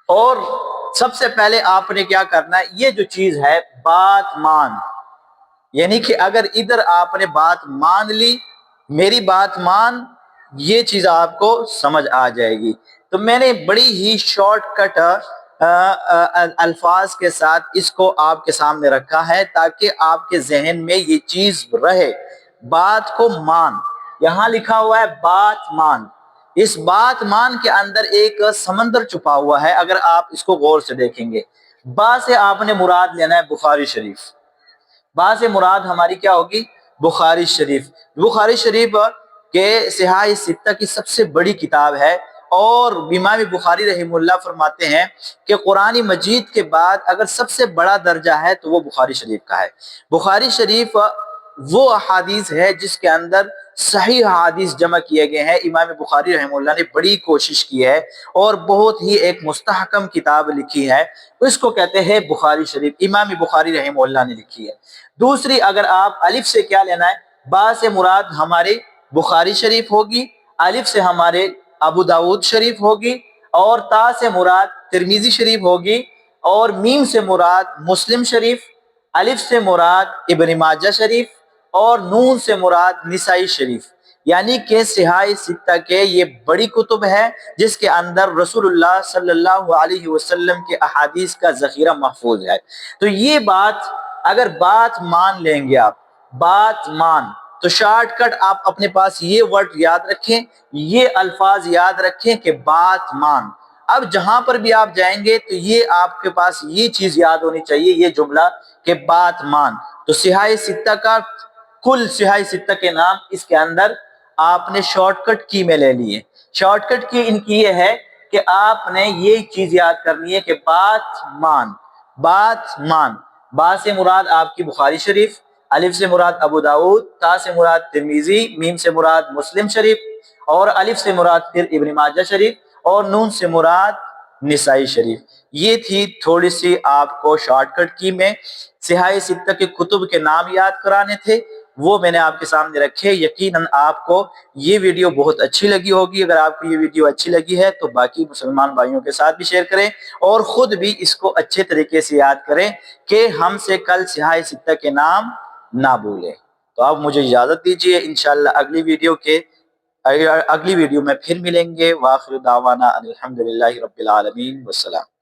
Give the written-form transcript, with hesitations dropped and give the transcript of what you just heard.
اور سب سے پہلے آپ نے کیا کرنا ہے، یہ جو چیز ہے بات مان، یعنی کہ اگر ادھر آپ نے بات مان لی، میری بات مان، یہ چیز آپ کو سمجھ آ جائے گی۔ تو میں نے بڑی ہی شارٹ کٹ الفاظ کے ساتھ اس کو آپ کے سامنے رکھا ہے تاکہ آپ کے ذہن میں یہ چیز رہے۔ بات کو مان، یہاں لکھا ہوا ہے بات مان۔ اس بات مان کے اندر ایک سمندر چھپا ہوا ہے، اگر آپ اس کو غور سے دیکھیں گے۔ با سے آپ نے مراد لینا ہے بخاری شریف، با سے مراد ہماری کیا ہوگی؟ بخاری شریف۔ بخاری شریف کے صحاح ستہ کی سب سے بڑی کتاب ہے، اور امام بخاری رحمہ اللہ فرماتے ہیں کہ قرآن مجید کے بعد اگر سب سے بڑا درجہ ہے تو وہ بخاری شریف کا ہے۔ بخاری شریف وہ احادیث ہے جس کے اندر صحیح احادیث جمع کیے گئے ہیں۔ امام بخاری رحمہ اللہ نے بڑی کوشش کی ہے اور بہت ہی ایک مستحکم کتاب لکھی ہے، اس کو کہتے ہیں بخاری شریف، امام بخاری رحمہ اللہ نے لکھی ہے۔ دوسری، اگر آپ الف سے کیا لینا ہے، با سے مراد ہمارے بخاری شریف ہوگی، الف سے ہمارے ابو داود شریف ہوگی، اور تا سے مراد ترمذی شریف ہوگی، اور میم سے مراد مسلم شریف، الف سے مراد ابن ماجہ شریف، اور نون سے مراد نسائی شریف۔ یعنی کہ صحاح ستہ کے یہ بڑی کتب ہے جس کے اندر رسول اللہ صلی اللہ علیہ وسلم کے احادیث کا ذخیرہ محفوظ ہے۔ تو یہ بات، اگر بات مان لیں گے آپ، بات مان، تو شارٹ کٹ آپ اپنے پاس یہ ورڈ یاد رکھیں، یہ الفاظ یاد رکھیں کہ بات مان۔ اب جہاں پر بھی آپ جائیں گے تو یہ آپ کے پاس یہ چیز یاد ہونی چاہیے، یہ جملہ کہ بات مان۔ تو صحاح ستہ کا کل صحاح ستہ کے نام اس کے اندر آپ نے شارٹ کٹ کی میں لے لیے۔ شارٹ کٹ کی ان کی یہ ہے کہ آپ نے یہ چیز یاد کرنی ہے کہ بات مان، بات مان۔ با سے مراد آپ کی بخاری شریف، الف سے مراد ابو داود، تا سے مراد ترمذی، میم سے مراد مسلم شریف، اور الف سے مراد پھر ابن ماجہ شریف، اور نون سے مراد نسائی شریف۔ یہ تھی تھوڑی سی آپ کو شارٹ کٹ کی میں صحاح ستہ کے کتب کے نام یاد کرانے تھے، وہ میں نے آپ کے سامنے رکھے۔ یقیناً آپ کو یہ ویڈیو بہت اچھی لگی ہوگی۔ اگر آپ کو یہ ویڈیو اچھی لگی ہے تو باقی مسلمان بھائیوں کے ساتھ بھی شیئر کریں، اور خود بھی اس کو اچھے طریقے سے یاد کریں کہ ہم سے کل صحاح ستہ کے نام نہ بھولیں۔ تو آپ مجھے اجازت دیجیے، انشاءاللہ اگلی ویڈیو میں پھر ملیں گے۔ وآخر دعوانا ان الحمدللہ رب العالمین، والسلام۔